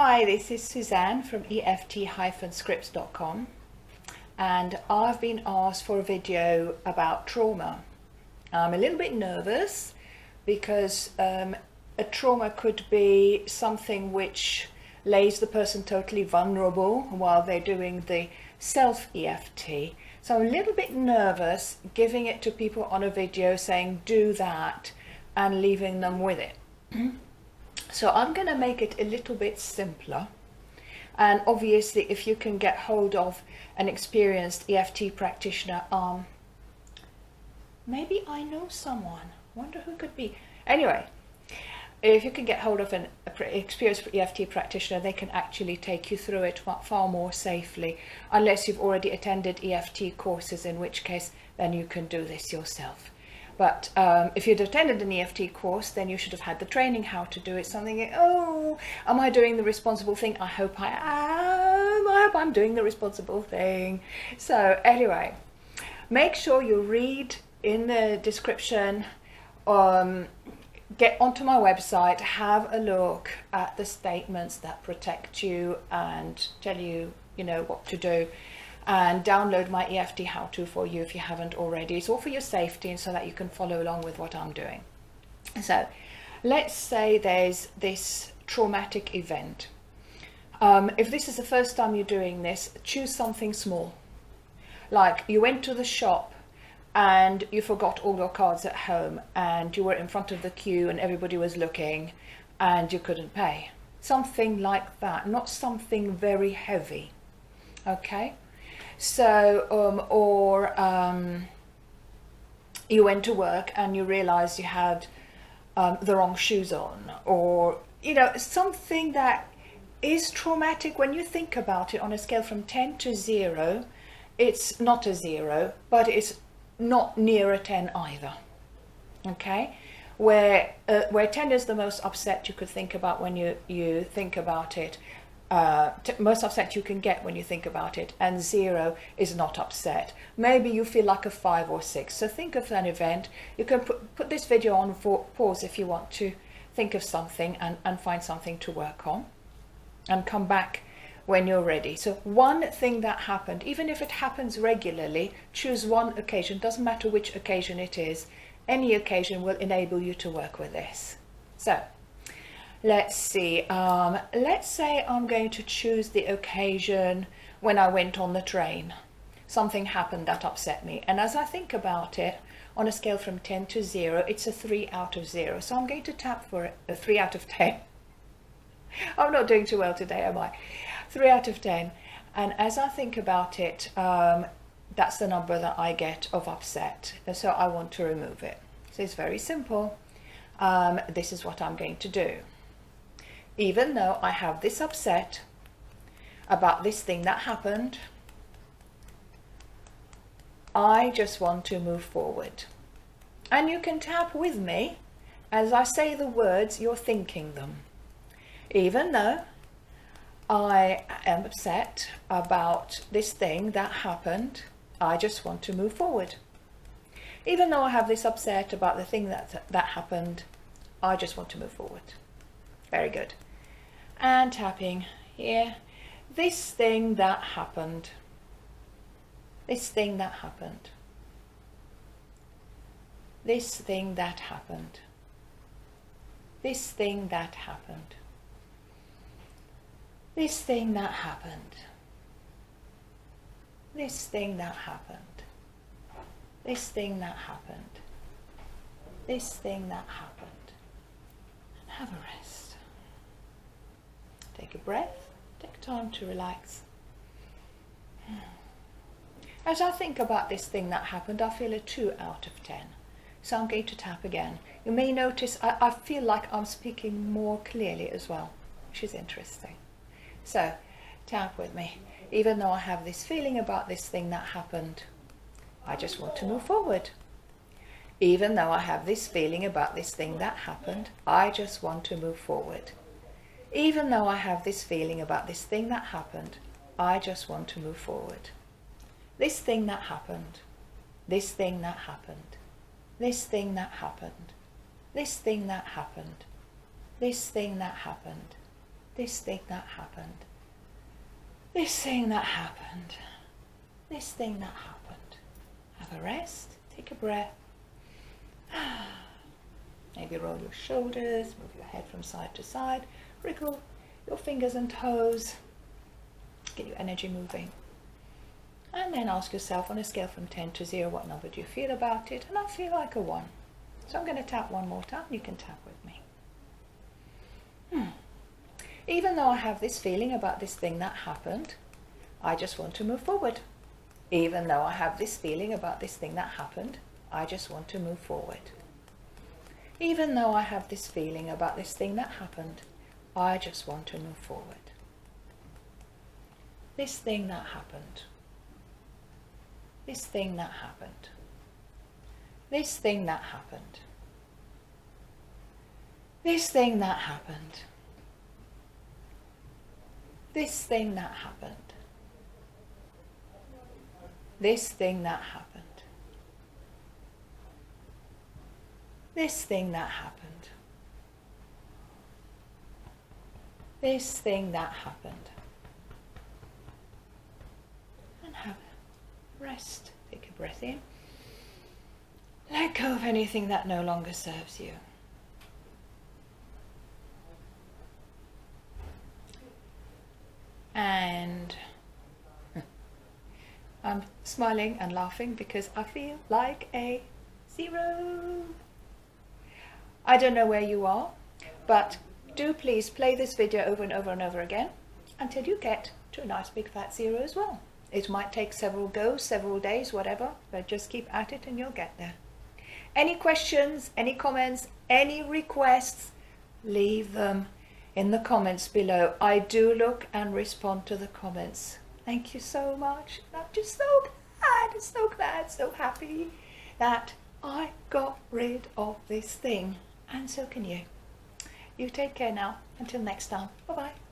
Hi, this is Suzanne from EFT-scripts.com, and I've been asked for a video about trauma. I'm a little bit nervous because a trauma could be something which lays the person totally vulnerable while they're doing the self-EFT. So I'm a little bit nervous giving it to people on a video saying do that and leaving them with it. So I'm going to make it a little bit simpler, and obviously if you can get hold of an experienced EFT practitioner, maybe I know someone, wonder who could be. Anyway, if you can get hold of an experienced EFT practitioner, they can actually take you through it far more safely, unless you've already attended EFT courses, in which case then you can do this yourself. But if you'd attended an EFT course, then you should have had the training how to do it. Something, oh, am I doing the responsible thing? I hope I am. I hope I'm doing the responsible thing. So anyway, make sure you read in the description, get onto my website, have a look at the statements that protect you and tell you, what to do. And download my EFT how-to for you if you haven't already. It's all for your safety and so that you can follow along with what I'm doing. So let's say there's this traumatic event. If this is the first time you're doing this, choose something small. Like you went to the shop and you forgot all your cards at home and you were in front of the queue and everybody was looking and you couldn't pay. Something like that, not something very heavy. Okay? So, you went to work and you realized you had the wrong shoes on, or, something that is traumatic. When you think about it on a scale from 10 to 0, it's not a 0, but it's not near a 10 either. Okay? Where 10 is the most upset you could think about when you think about it. Most upset you can get when you think about it, and 0 is not upset. Maybe you feel like a 5 or 6. So think of an event. You can put this video on for pause if you want to think of something and find something to work on, and come back when you're ready. So one thing that happened, even if it happens regularly, choose one occasion. Doesn't matter which occasion it is. Any occasion will enable you to work with this. So let's see, let's say I'm going to choose the occasion when I went on the train. Something happened that upset me, and as I think about it, on a scale from 10 to 0, it's a 3 out of 0. So I'm going to tap for a 3 out of 10. I'm not doing too well today, am I? 3 out of 10. And as I think about it, that's the number that I get of upset. So I want to remove it. So it's very simple. This is what I'm going to do. Even though I have this upset about this thing that happened, I just want to move forward. And you can tap with me. As I say the words, you're thinking them. Even though I am upset about this thing that happened, I just want to move forward. Even though I have this upset about the thing that happened, I just want to move forward. Very good. And tapping here, this thing that happened, this thing that happened, this thing that happened, this thing that happened, this thing that happened, this thing that happened, this thing that happened, this thing that happened, and have a rest. Take a breath, take time to relax. As I think about this thing that happened, I feel a 2 out of 10. So I'm going to tap again. You may notice I feel like I'm speaking more clearly as well, which is interesting. So tap with me. Even though I have this feeling about this thing that happened, I just want to move forward. Even though I have this feeling about this thing that happened, I just want to move forward. Even though I have this feeling about this thing that happened, I just want to move forward. This thing that happened, this thing that happened, this thing that happened, this thing that happened, this thing that happened, this thing that happened, this thing that happened, this thing that happened. Have a rest, take a breath. Maybe roll your shoulders, move your head from side to side, wriggle your fingers and toes, get your energy moving. And then ask yourself on a scale from 10 to 0, what number do you feel about it? And I feel like a 1. So I'm going to tap one more time. You can tap with me. Even though I have this feeling about this thing that happened, I just want to move forward. Even though I have this feeling about this thing that happened, I just want to move forward. Even though I have this feeling about this thing that happened, I just want to move forward. This thing that happened. This thing that happened. This thing that happened. This thing that happened. This thing that happened. This thing that happened. This thing that happened. This thing that happened. And have a rest. Take a breath in. Let go of anything that no longer serves you. And I'm smiling and laughing because I feel like a 0. I don't know where you are, but do please play this video over and over and over again until you get to a nice big fat 0 as well. It might take several goes, several days, whatever, but just keep at it and you'll get there. Any questions, any comments, any requests, leave them in the comments below. I do look and respond to the comments. Thank you so much. I'm just so glad, so happy that I got rid of this thing. And so can you. You take care now. Until next time. Bye-bye.